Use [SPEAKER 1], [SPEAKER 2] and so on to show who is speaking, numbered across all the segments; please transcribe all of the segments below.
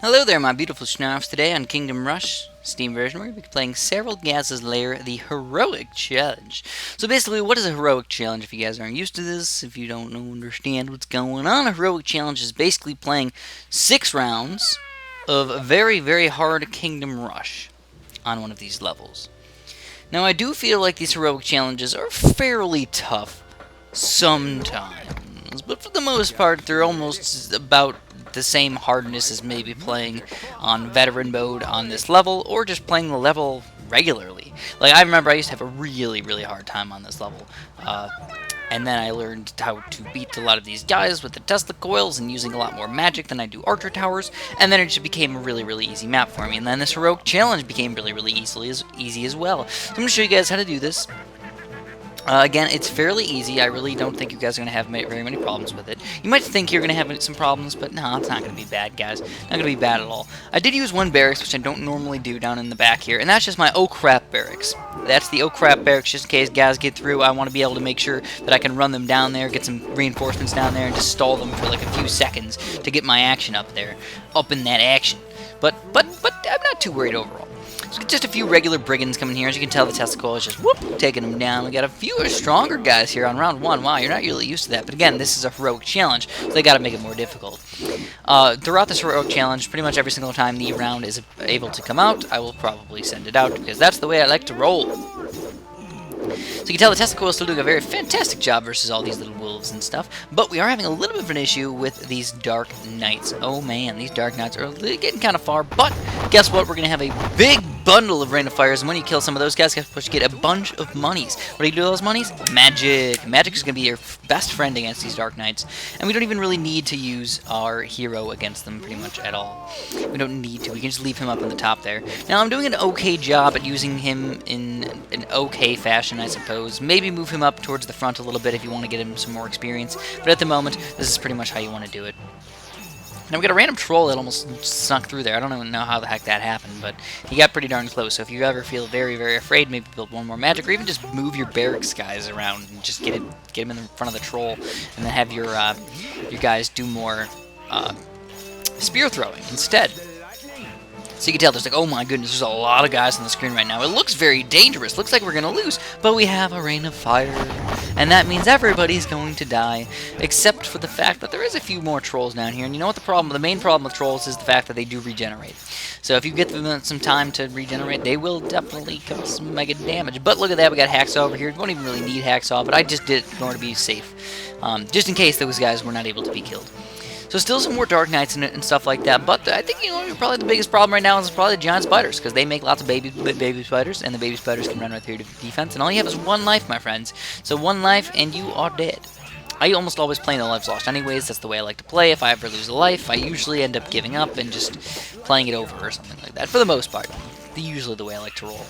[SPEAKER 1] Hello there, my beautiful schnarfs. Today on Kingdom Rush, Steam version, we're going to be playing Sarelgaz's Lair, the Heroic Challenge. So basically, what is a Heroic Challenge? If you guys aren't used to this, if you don't understand what's going on, a Heroic Challenge is basically playing 6 rounds of very, very hard Kingdom Rush on one of these levels. Now, I do feel like these Heroic Challenges are fairly tough sometimes, but for the most part, they're almost about the same hardness as maybe playing on veteran mode on this level, or just playing the level regularly. Like, I remember I used to have a really, really hard time on this level, and then I learned how to beat a lot of these guys with the Tesla coils and using a lot more magic than I do Archer Towers, and then it just became a really, really easy map for me, and then this Heroic Challenge became really, really easy as well. So I'm going to show you guys how to do this. Again, it's fairly easy. I really don't think you guys are going to have very many problems with it. You might think you're going to have some problems, but no, it's not going to be bad, guys. Not going to be bad at all. I did use one barracks, which I don't normally do down in the back here, and that's just my oh crap barracks. That's the oh crap barracks, just in case guys get through. I want to be able to make sure that I can run them down there, get some reinforcements down there, and just stall them for like a few seconds to get my action up there, up in that action. But I'm not too worried overall. So just a few regular brigands coming here. As you can tell, the Testicle is just whoop, taking them down. We got a few stronger guys here on round 1. Wow, you're not really used to that. But again, this is a Heroic Challenge, so they got to make it more difficult. Throughout this Heroic Challenge, pretty much every single time the round is able to come out, I will probably send it out, because that's the way I like to roll. So you can tell the Testicle is still doing a very fantastic job versus all these little wolves and stuff, but we are having a little bit of an issue with these Dark Knights. Oh man, these Dark Knights are getting kind of far, but guess what? We're going to have a big bundle of Rain of Fires, and when you kill some of those guys, you get a bunch of monies. What do you do with those monies? Magic. Magic is going to be your best friend against these Dark Knights, and we don't even really need to use our hero against them pretty much at all. We don't need to. We can just leave him up on the top there. Now, I'm doing an okay job at using him in an okay fashion, I suppose. Maybe move him up towards the front a little bit if you want to get him some more experience, but at the moment, this is pretty much how you want to do it. Now we got a random troll that almost snuck through there. I don't even know how the heck that happened, but he got pretty darn close. So if you ever feel very, very afraid, maybe build one more magic, or even just move your barracks guys around and just get him in the front of the troll, and then have your guys do more spear throwing instead. So you can tell there's like, oh my goodness, there's a lot of guys on the screen right now. It looks very dangerous. Looks like we're going to lose. But we have a Rain of Fire. And that means everybody's going to die. Except for the fact that there is a few more trolls down here. And you know what the main problem with trolls is the fact that they do regenerate. So if you get them some time to regenerate, they will definitely cause some mega damage. But look at that, we got Hacksaw over here. You won't even really need Hacksaw, but I just did it in order to be safe. Just in case those guys were not able to be killed. So still some more Dark Knights and stuff like that, but I think, you know, probably the biggest problem right now is probably the giant spiders, because they make lots of baby spiders, and the baby spiders can run right through defense, and all you have is 1 life, my friends. So 1 life, and you are dead. I almost always play no lives lost anyways. That's the way I like to play. If I ever lose a life, I usually end up giving up and just playing it over or something like that, for the most part. Usually the way I like to roll.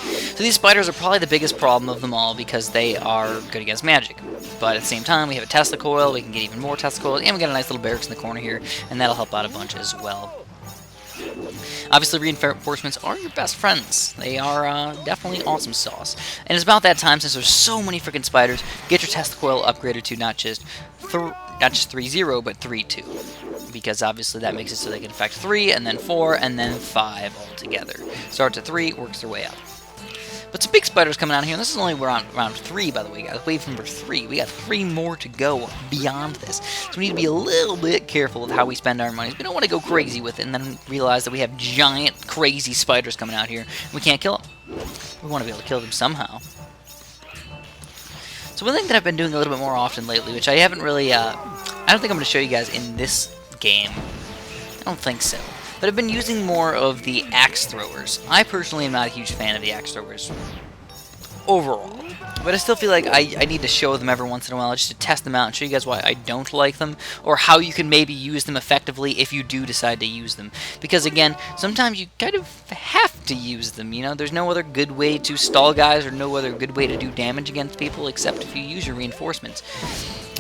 [SPEAKER 1] So these spiders are probably the biggest problem of them all, because they are good against magic. But at the same time, we have a Tesla coil, we can get even more Tesla coils, and we got a nice little barracks in the corner here, and that'll help out a bunch as well. Obviously, reinforcements are your best friends. They are definitely awesome sauce. And it's about that time, since there's so many freaking spiders, get your Tesla coil upgraded to not just 3-0, but 3-2. Because obviously that makes it so they can affect 3, and then 4, and then 5 altogether. Starts at 3, works their way up. But some big spiders coming out here, and this is only round 3, by the way, guys. Wave number 3. We got 3 more to go beyond this. So we need to be a little bit careful with how we spend our money. We don't want to go crazy with it and then realize that we have giant, crazy spiders coming out here, and we can't kill them. We want to be able to kill them somehow. So one thing that I've been doing a little bit more often lately, which I haven't really, I don't think I'm going to show you guys in this game. I don't think so. But I've been using more of the axe throwers. I personally am not a huge fan of the axe throwers overall. But I still feel like I need to show them every once in a while just to test them out and show you guys why I don't like them, or how you can maybe use them effectively if you do decide to use them. Because again, sometimes you kind of have to use them, you know? There's no other good way to stall guys, or no other good way to do damage against people except if you use your reinforcements.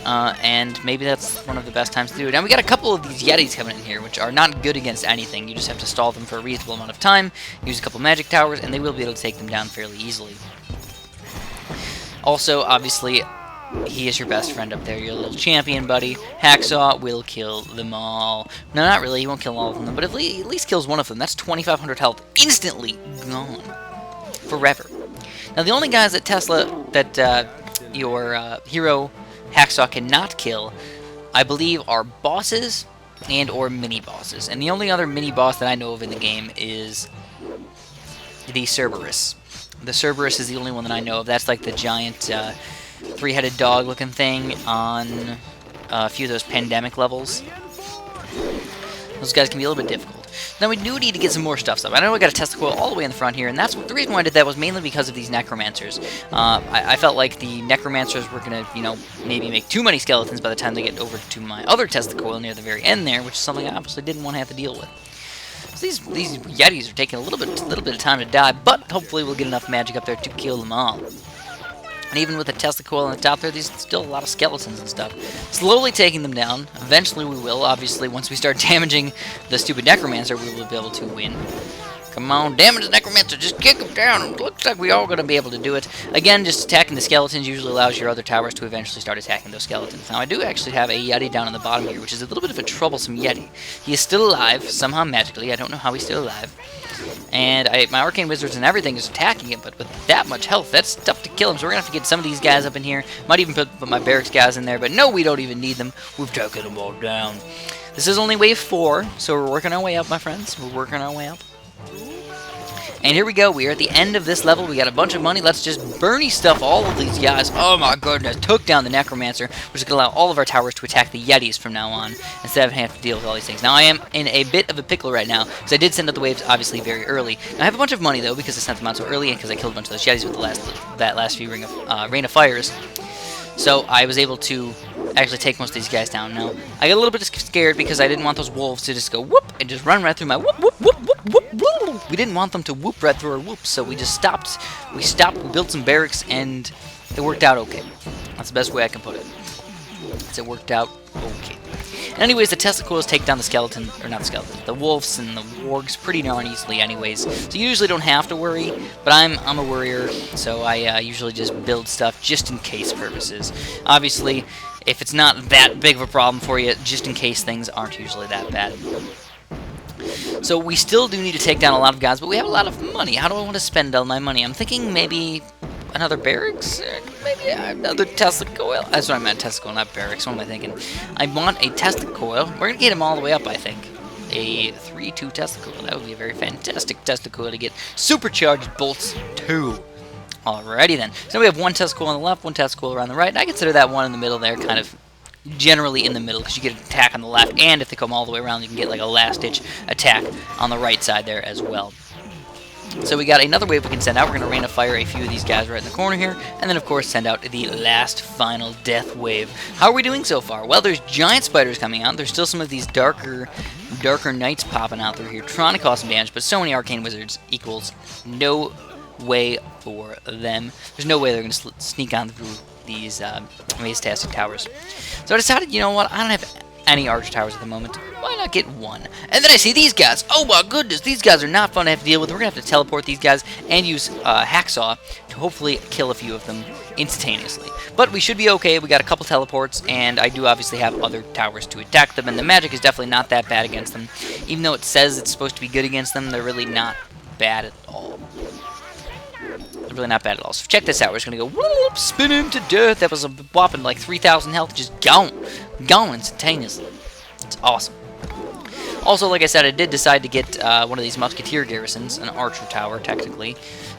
[SPEAKER 1] And maybe that's one of the best times to do it. Now we got a couple of these Yetis coming in here, which are not good against anything. You just have to stall them for a reasonable amount of time, use a couple magic towers, and they will be able to take them down fairly easily. Also, obviously, He is your best friend up there, your little champion buddy. Hacksaw will kill them all. No, not really, he won't kill all of them, but at least kills one of them. That's 2,500 health instantly gone. Forever. Now, the only guys that your hero Hacksaw cannot kill, I believe, are bosses and or mini-bosses. And the only other mini-boss that I know of in the game is the Cerberus. The Cerberus is the only one that I know of. That's like the giant three-headed dog-looking thing on a few of those pandemic levels. Those guys can be a little bit difficult. Now we do need to get some more stuff up. I know I got a testicle all the way in the front here, and that's the reason why I did that was mainly because of these necromancers. I felt like the necromancers were gonna, maybe make too many skeletons by the time they get over to my other testicle near the very end there, which is something I obviously didn't want to have to deal with. So these yetis are taking a little bit of time to die, but hopefully we'll get enough magic up there to kill them all. And even with the testicle on the top there, there's still a lot of skeletons and stuff. Slowly taking them down. Eventually we will. Obviously, once we start damaging the stupid necromancer, we will be able to win. Come on, damage the necromancer. Just kick him down. It looks like we're all going to be able to do it. Again, just attacking the skeletons usually allows your other towers to eventually start attacking those skeletons. Now, I do actually have a yeti down on the bottom here, which is a little bit of a troublesome yeti. He is still alive, somehow magically. I don't know how he's still alive. And my arcane wizards and everything is attacking it, but with that much health, that's tough to kill him. So we're going to have to get some of these guys up in here. Might even put my barracks guys in there, but no, we don't even need them. We've taken them all down. This is only wave 4, so we're working our way up, my friends. We're working our way up. And here we go. We are at the end of this level. We got a bunch of money. Let's just Bernie stuff all of these guys. Oh my goodness. Took down the Necromancer, which is going to allow all of our towers to attack the Yetis from now on, instead of having to deal with all these things. Now, I am in a bit of a pickle right now, because I did send out the waves, obviously, very early. Now, I have a bunch of money, though, because I sent them out so early, and because I killed a bunch of those Yetis with that last few Rain of Fires. So I was able to actually take most of these guys down. Now, I got a little bit scared because I didn't want those wolves to just go whoop and just run right through my whoop, whoop, whoop, whoop, whoop, whoop. We didn't want them to whoop right through our whoops, so we just stopped. We built some barracks, and it worked out okay. That's the best way I can put it. It worked out okay. Anyways, the testicles take down the skeleton, or not the skeleton, the wolves and the wargs pretty darn easily anyways. So you usually don't have to worry, but I'm a worrier, so I usually just build stuff just in case purposes. Obviously, if it's not that big of a problem for you, just in case things aren't usually that bad. So we still do need to take down a lot of guys, but we have a lot of money. How do I want to spend all my money? I'm thinking maybe another barracks? Maybe another Tesla coil? That's what I meant, Tesla coil, not barracks. What am I thinking? I want a Tesla coil. We're going to get him all the way up, I think. A 3-2 Tesla coil. That would be a very fantastic Tesla coil to get supercharged bolts too. Alrighty then. So we have one Tesla coil on the left, one Tesla coil around the right. And I consider that one in the middle there kind of generally in the middle, because you get an attack on the left, and if they come all the way around, you can get like a last-ditch attack on the right side there as well. So we got another wave we can send out. We're going to rain of fire a few of these guys right in the corner here, and then of course send out the last final death wave. How are we doing so far? Well, there's giant spiders coming out. There's still some of these darker knights popping out through here, trying to cause some damage, but so many arcane wizards equals no way for them. There's no way they're going to sneak on through these maze-tastic towers. So I decided, you know what, I don't have any archer towers at the moment. Why not get one? And then I see these guys. Oh my goodness, these guys are not fun to have to deal with. We're going to have to teleport these guys and use Hacksaw to hopefully kill a few of them instantaneously. But we should be okay. We got a couple teleports, and I do obviously have other towers to attack them, and the magic is definitely not that bad against them. Even though it says it's supposed to be good against them, they're really not bad at all. Really not bad at all. So check this out. We're just going to go whoop, spin him to death. That was a whopping like 3,000 health. Just gone instantaneously. It's awesome. Also, like I said, I did decide to get one of these musketeer garrisons, an archer tower, technically.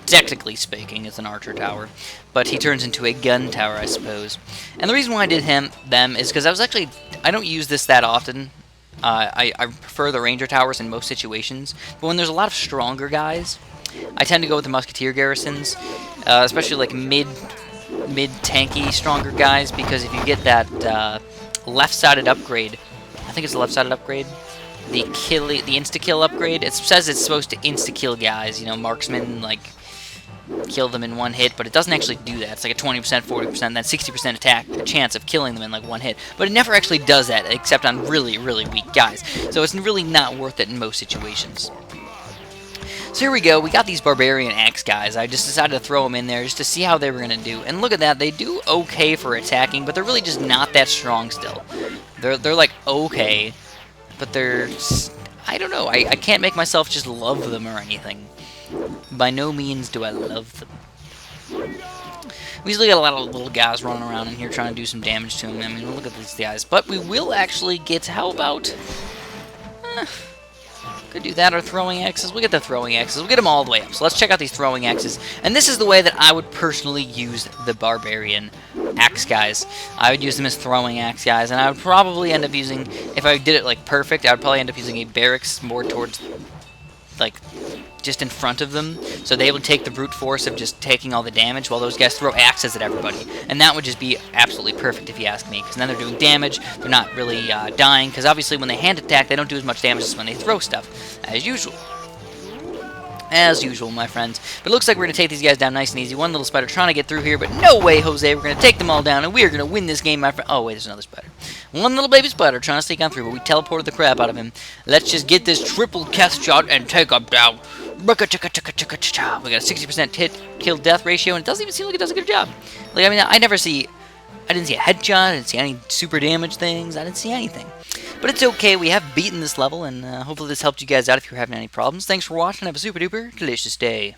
[SPEAKER 1] Technically speaking, it's an archer tower. But he turns into a gun tower, I suppose. And the reason why I did them is because I don't use this that often. I prefer the ranger towers in most situations. But when there's a lot of stronger guys, I tend to go with the musketeer garrisons, especially like mid-tanky stronger guys, because if you get that left-sided upgrade, I think it's the left-sided upgrade, the insta-kill upgrade, it says it's supposed to insta-kill guys, you know, marksmen, like, kill them in one hit, but it doesn't actually do that. It's like a 20%, 40%, then 60% chance of killing them in like one hit. But it never actually does that, except on really, really weak guys. So it's really not worth it in most situations. So here we go, we got these Barbarian Axe guys. I just decided to throw them in there just to see how they were going to do. And look at that, they do okay for attacking, but they're really just not that strong still. They're like okay, but they're... I don't know, I can't make myself just love them or anything. By no means do I love them. We usually got a lot of little guys running around in here trying to do some damage to them. I mean, look at these guys. But we will actually get... How about... could do that or throwing axes. We'll get the throwing axes. We'll get them all the way up. So let's check out these throwing axes. And this is the way that I would personally use the Barbarian Axe guys. I would use them as throwing axe guys. And I would probably end up using... If I did it, like, perfect, I would probably end up using a barracks more towards... like... just in front of them, so they would take the brute force of just taking all the damage while those guys throw axes at everybody. And that would just be absolutely perfect if you ask me, because then they're doing damage, they're not really dying, because obviously when they hand attack, they don't do as much damage as when they throw stuff, as usual. As usual, my friends. But it looks like we're going to take these guys down nice and easy. One little spider trying to get through here, but no way, Jose. We're going to take them all down, and we are going to win this game, my friend. Oh, wait, there's another spider. One little baby spider trying to sneak on through, but we teleported the crap out of him. Let's just get this triple cast shot and take him down. We got a 60% hit kill death ratio, and it doesn't even seem like it does a good job. Like, I mean, I didn't see a headshot, I didn't see any super damage things, I didn't see anything. But it's okay, we have beaten this level, and hopefully this helped you guys out if you're having any problems. Thanks for watching, have a super duper delicious day.